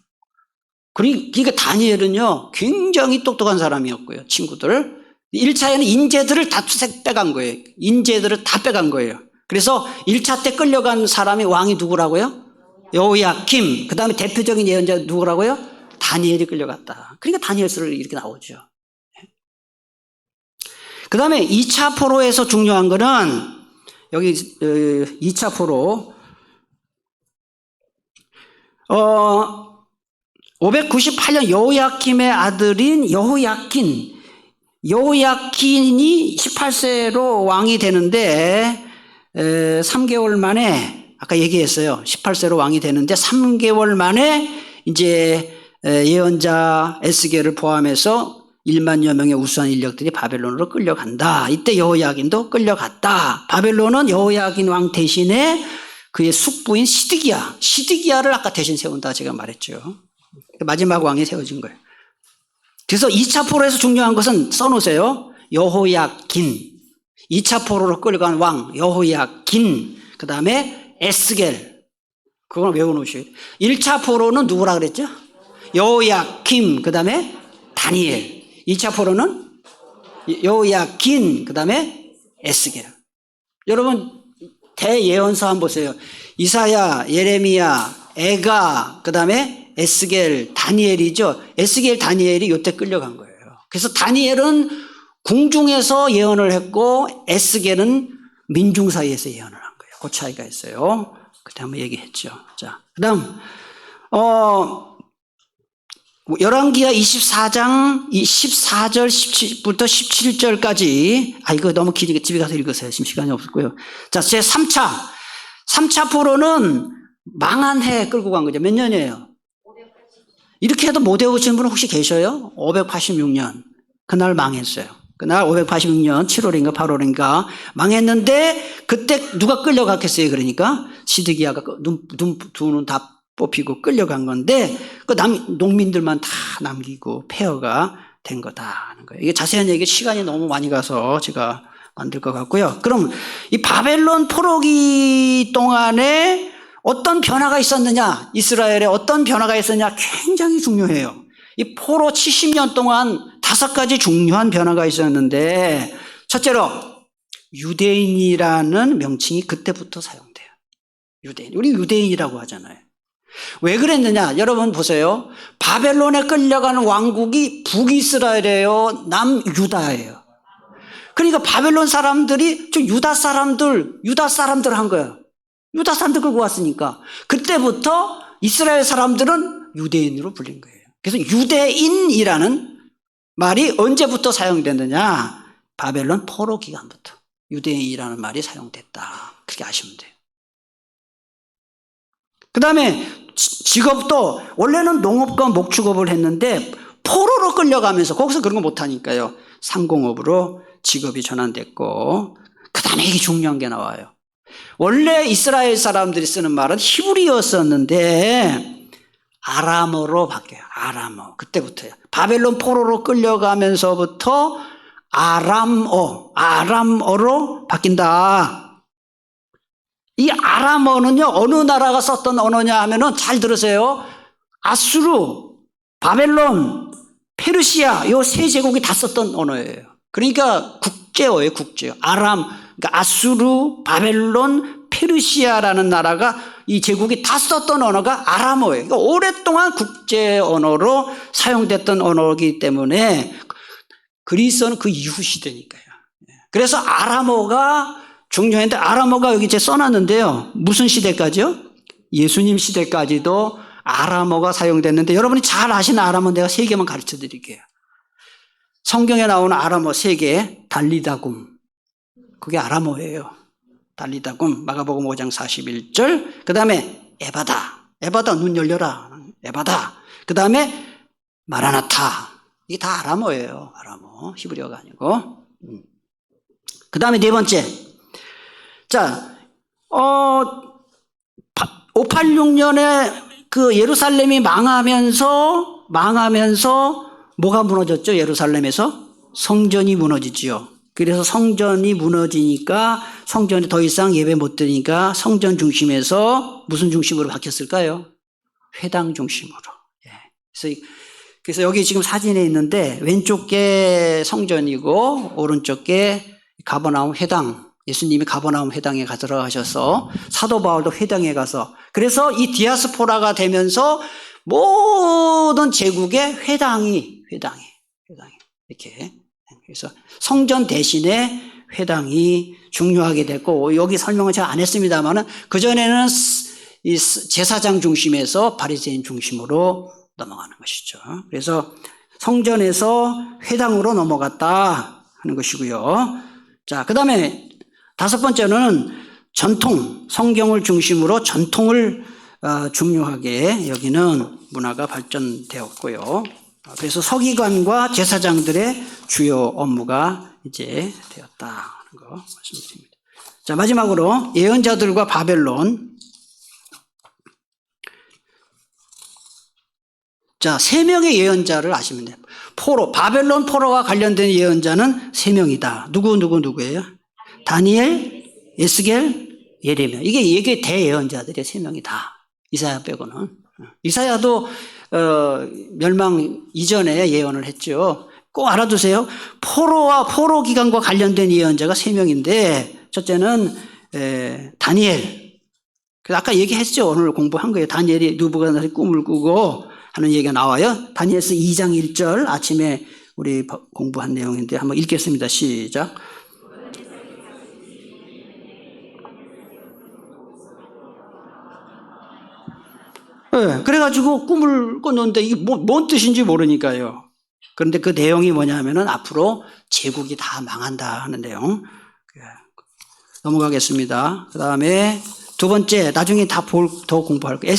그러니까 다니엘은요 굉장히 똑똑한 사람이었고요. 친구들. 1차에는 인재들을 다 빼간 거예요. 인재들을 다 빼간 거예요. 그래서 1차 때 끌려간 사람이 왕이 누구라고요? 여호야김. 그 다음에 대표적인 예언자 누구라고요? 다니엘이 끌려갔다. 그러니까 다니엘서를 이렇게 나오죠. 그 다음에 2차 포로에서 중요한 거는 여기 2차 포로 598년 여호야김의 아들인 여호야킨이 18세로 왕이 되는데 3개월 만에 아까 얘기했어요. 18세로 왕이 되는데 3개월 만에 이제 예언자 에스겔을 포함해서 1만여 명의 우수한 인력들이 바벨론으로 끌려간다. 이때 여호야긴도 끌려갔다. 바벨론은 여호야긴 왕 대신에 그의 숙부인 시드기야를 아까 대신 세운다 제가 말했죠. 마지막 왕이 세워진 거예요. 그래서 2차 포로에서 중요한 것은 써놓으세요. 여호야긴. 2차 포로로 끌려간 왕 여호야긴, 그 다음에 에스겔, 그걸 외워놓으셔야 돼요. 1차 포로는 누구라 그랬죠? 여호야김, 그 다음에 다니엘. 2차 포로는 여호야긴, 그 다음에 에스겔. 여러분 대예언서 한번 보세요. 이사야, 예레미야, 에가, 그 다음에 에스겔, 다니엘이죠. 에스겔, 다니엘이 이때 끌려간 거예요. 그래서 다니엘은 궁중에서 예언을 했고 에스겔은 민중 사이에서 예언을 한 거예요. 그 차이가 있어요. 그때 한번 얘기했죠. 자, 그다음 열왕기하 24장 14절 10부터 17절까지 이거 너무 길게 집에 가서 읽으세요. 지금 시간이 없었고요. 자, 제 3차 포로는 망한 해 끌고 간 거죠. 몇 년이에요? 이렇게 해도 못 외우시는 분은 혹시 계셔요? 586년. 그날 망했어요. 그날 586년 7월인가 8월인가 망했는데 그때 누가 끌려갔겠어요? 그러니까 시드기야가 두 눈 다 뽑히고 끌려간 건데 농민들만 다 남기고 폐허가 된 거다 하는 거예요. 이게 자세한 얘기 시간이 너무 많이 가서 제가 만들 것 같고요. 그럼 이 바벨론 포로기 동안에 어떤 변화가 있었느냐, 이스라엘에 어떤 변화가 있었느냐 굉장히 중요해요. 이 포로 70년 동안 5가지 중요한 변화가 있었는데, 첫째로 유대인이라는 명칭이 그때부터 사용돼요. 유대인. 우리 유대인이라고 하잖아요. 왜 그랬느냐? 여러분 보세요. 바벨론에 끌려가는 왕국이 북이스라엘이에요, 남유다예요. 그러니까 바벨론 사람들이 저 유다 사람들 한 거예요. 유다 사람들 끌고 왔으니까. 그때부터 이스라엘 사람들은 유대인으로 불린 거예요. 그래서 유대인이라는 말이 언제부터 사용됐느냐? 바벨론 포로 기간부터 유대인이라는 말이 사용됐다. 그렇게 아시면 돼요. 그 다음에 직업도 원래는 농업과 목축업을 했는데 포로로 끌려가면서 거기서 그런 거 못하니까요, 상공업으로 직업이 전환됐고, 그 다음에 이게 중요한 게 나와요. 원래 이스라엘 사람들이 쓰는 말은 히브리어였었는데 아람어로 바뀌어요. 아람어. 그때부터요. 바벨론 포로로 끌려가면서부터 아람어로 바뀐다. 이 아람어는요, 어느 나라가 썼던 언어냐 하면은 잘 들으세요. 아수르, 바벨론, 페르시아, 요 세 제국이 다 썼던 언어예요. 그러니까 국제어예요, 국제어. 그러니까 아수르, 바벨론, 페르시아라는 나라가, 이 제국이 다 썼던 언어가 아람어예요. 그러니까 오랫동안 국제 언어로 사용됐던 언어이기 때문에 그리스어는 그 이후 시대니까요. 그래서 아람어가 중요한데, 아람어가 여기 제가 써놨는데요. 무슨 시대까지요? 예수님 시대까지도 아람어가 사용됐는데, 여러분이 잘 아시는 아람어 내가 3개만 가르쳐 드릴게요. 성경에 나오는 아람어 3개, 달리다굼. 그게 아람어예요. 달리다굼. 마가복음 5장 41절. 그 다음에 에바다. 에바다, 눈 열려라. 에바다. 그 다음에 마라나타. 이게 다 아람어예요. 아람어. 히브리어가 아니고. 그 다음에 4번째. 자, 586년에 그 예루살렘이 망하면서 뭐가 무너졌죠? 예루살렘에서 성전이 무너지지요. 그래서 성전이 무너지니까 성전이 더 이상 예배 못 드리니까 성전 중심에서 무슨 중심으로 바뀌었을까요? 회당 중심으로. 그래서 여기 지금 사진에 있는데 왼쪽 게 성전이고 오른쪽 게 가버나움 회당. 예수님이 가버나움 회당에 들어가셔서 사도 바울도 회당에 가서, 그래서 이 디아스포라가 되면서 모든 제국의 회당이 이렇게, 그래서 성전 대신에 회당이 중요하게 됐고, 여기 설명은 제가 안 했습니다만은 그전에는 이 제사장 중심에서 바리새인 중심으로 넘어가는 것이죠. 그래서 성전에서 회당으로 넘어갔다 하는 것이고요. 자, 그 다음에 5번째는 전통, 성경을 중심으로 전통을 중요하게 여기는 문화가 발전되었고요. 그래서 서기관과 제사장들의 주요 업무가 이제 되었다 하는 거 말씀드립니다. 자, 마지막으로 예언자들과 바벨론. 자, 3명의 예언자를 아시면 돼요. 바벨론 포로와 관련된 예언자는 3명이다. 누구예요? 다니엘, 에스겔, 예레미야. 이게 대예언자들의 3명이 다. 이사야 빼고는. 이사야도 멸망 이전에 예언을 했죠. 꼭 알아두세요. 포로 기간과 관련된 예언자가 3명인데, 첫째는 다니엘. 아까 얘기했죠. 오늘 공부한 거예요. 다니엘이 느부갓네살의 꿈을 꾸고 하는 얘기가 나와요. 다니엘서 2장 1절 아침에 우리 공부한 내용인데 한번 읽겠습니다. 시작. 네, 그래가지고 꿈을 꿨는데 이게 뭔 뜻인지 모르니까요. 그런데 그 내용이 뭐냐 하면은 앞으로 제국이 다 망한다 하는 내용. 넘어가겠습니다. 그 다음에 2번째, 나중에 더 공부할 거예요.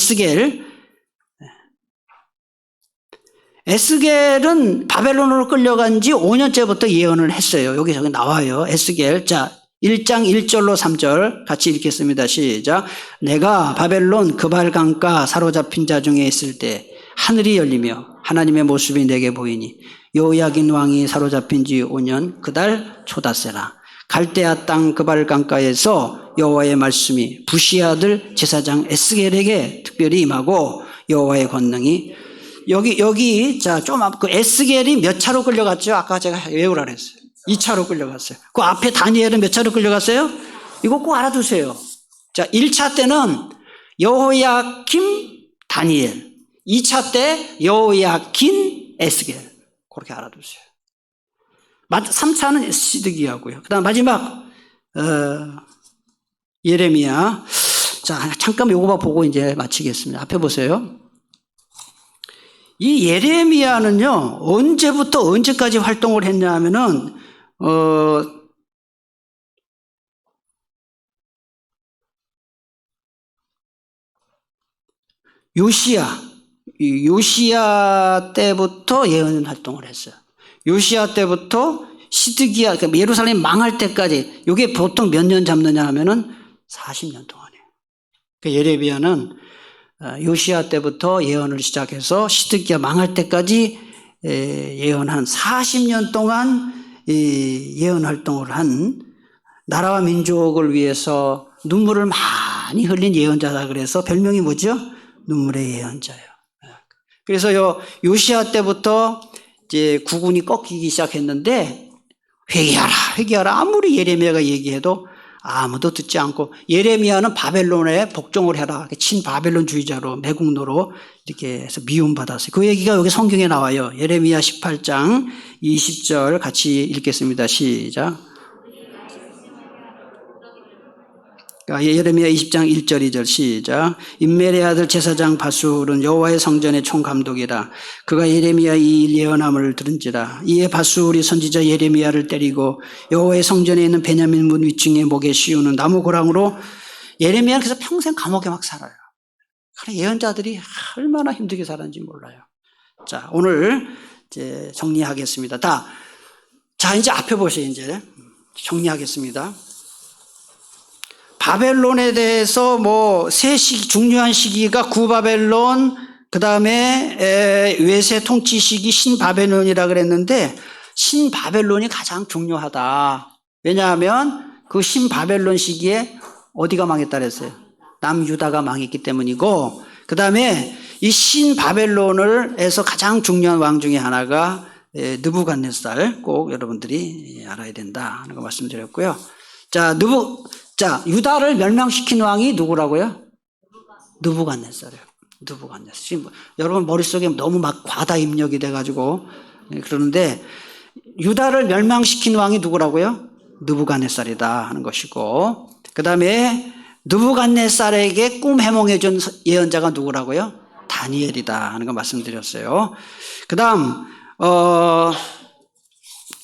에스겔은 바벨론으로 끌려간 지 5년째부터 예언을 했어요. 여기 나와요. 에스겔. 자, 1장 1절로 3절 같이 읽겠습니다. 시작. 내가 바벨론 그발강가 사로잡힌 자 중에 있을 때 하늘이 열리며 하나님의 모습이 내게 보이니 여호야긴 왕이 사로잡힌 지 5년 그달 초다세라. 갈대아 땅 그발 강가에서 여호와의 말씀이 부시 아들 제사장 에스겔에게 특별히 임하고 여호와의 권능이 여기 자 좀 그 에스겔이 몇 차로 끌려갔죠? 아까 제가 외우라 그랬어요. 2차로 끌려갔어요. 그 앞에 다니엘은 몇 차로 끌려갔어요? 이거 꼭 알아두세요. 자, 1차 때는 여호야김 다니엘, 2차 때 여호야긴 에스겔. 그렇게 알아두세요. 3차는 시드기야고요. 그 다음 마지막 예레미야. 자, 잠깐 요거만 보고 이제 마치겠습니다. 앞에 보세요. 이 예레미야는요, 언제부터 언제까지 활동을 했냐 하면은, 요시야 때부터 예언 활동을 했어요. 요시야 때부터 시드기야, 그러니까 예루살렘 망할 때까지, 이게 보통 몇 년 잡느냐 하면은 40년 동안이에요. 그러니까 예레미야는 요시야 때부터 예언을 시작해서 시드기야 망할 때까지 예언한 40년 동안 예언 활동을 한 나라와 민족을 위해서 눈물을 많이 흘린 예언자다. 그래서 별명이 뭐죠? 눈물의 예언자예요. 그래서 요시야 때부터 이제 국운이 꺾이기 시작했는데 회개하라. 아무리 예레미야가 얘기해도 아무도 듣지 않고 예레미야는 바벨론에 복종을 해라. 친바벨론주의자로 매국노로 이렇게 해서 미움받았어요. 그 얘기가 여기 성경에 나와요. 예레미야 18장 20절 같이 읽겠습니다. 시작. 예레미야 20장 1절 2절 시작. 임멜의 아들 제사장 바술은 여호와의 성전의 총감독이라. 그가 예레미야 이 예언함을 들은지라. 이에 바술이 선지자 예레미야를 때리고 여호와의 성전에 있는 베냐민 문 위층에 목에 씌우는 나무 고랑으로. 예레미야는 그래서 평생 감옥에 막 살아요. 그래 예언자들이 얼마나 힘들게 살았는지 몰라요. 자, 오늘 이제 정리하겠습니다. 자, 이제 앞에 보세요. 이제 정리하겠습니다. 바벨론에 대해서 세 시기, 중요한 시기가 구바벨론, 그 다음에 외세 통치 시기 신바벨론이라 그랬는데, 신바벨론이 가장 중요하다. 왜냐하면 그 신바벨론 시기에 어디가 망했다 그랬어요? 남유다가 망했기 때문이고, 그 다음에 이 신바벨론을 해서 가장 중요한 왕 중에 하나가 느부갓네살, 꼭 여러분들이 알아야 된다 하는 거 말씀드렸고요. 자, 유다를 멸망시킨 왕이 누구라고요? 느부갓네살이에요. 느부갓네살. 지금 여러분 머릿속에 너무 막 과다 입력이 돼가지고 그러는데 유다를 멸망시킨 왕이 누구라고요? 느부갓네살이다 하는 것이고, 그 다음에 느부갓네살에게 꿈 해몽해준 예언자가 누구라고요? 다니엘이다 하는 거 말씀드렸어요. 그 다음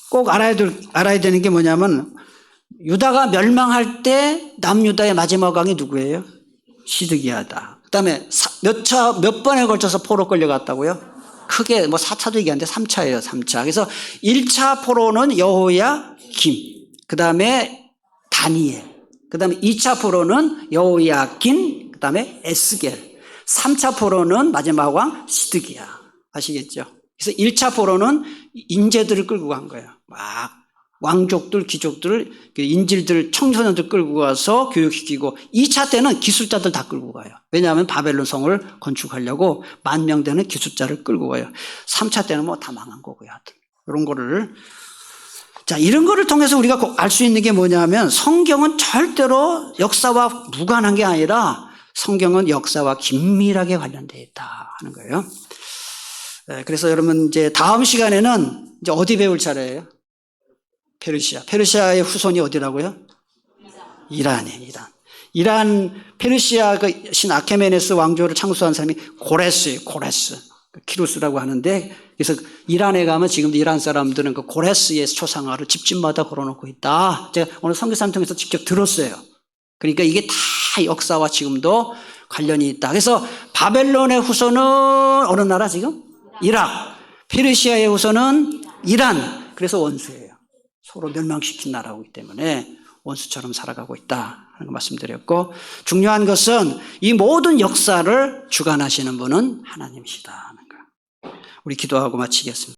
꼭 알아야 되는 게 뭐냐면 유다가 멸망할 때 남유다의 마지막 왕이 누구예요? 시드기야다. 그 다음에 몇 번에 걸쳐서 포로 끌려갔다고요? 크게 4차도 얘기하는데 3차예요. 3차. 그래서 1차 포로는 여호야김, 그 다음에 다니엘, 그 다음에 2차 포로는 여호야긴, 그 다음에 에스겔, 3차 포로는 마지막 왕 시드기야. 아시겠죠? 그래서 1차 포로는 인재들을 끌고 간 거예요. 막 왕족들, 귀족들, 인질들, 청소년들 끌고 가서 교육시키고, 2차 때는 기술자들 다 끌고 가요. 왜냐하면 바벨론 성을 건축하려고 10,000명 되는 기술자를 끌고 가요. 3차 때는 다 망한 거고요. 이런 거를. 자, 이런 거를 통해서 우리가 꼭 알 수 있는 게 뭐냐면 성경은 절대로 역사와 무관한 게 아니라 성경은 역사와 긴밀하게 관련되어 있다 하는 거예요. 그래서 여러분 이제 다음 시간에는 이제 어디 배울 차례예요? 페르시아. 페르시아의 후손이 어디라고요? 이란이에요, 이란. 이란, 페르시아 그 신 아케메네스 왕조를 창수한 사람이 고레스예요, 고레스. 키루스라고 하는데, 그래서 이란에 가면 지금도 이란 사람들은 그 고레스의 초상화를 집집마다 걸어놓고 있다. 제가 오늘 선교사님 통해서 직접 들었어요. 그러니까 이게 다 역사와 지금도 관련이 있다. 그래서 바벨론의 후손은 어느 나라 지금? 이락. 페르시아의 후손은 이란. 그래서 원수예요. 서로 멸망시킨 나라이기 때문에 원수처럼 살아가고 있다 하는 거 말씀드렸고, 중요한 것은 이 모든 역사를 주관하시는 분은 하나님이시다 하는 거. 우리 기도하고 마치겠습니다.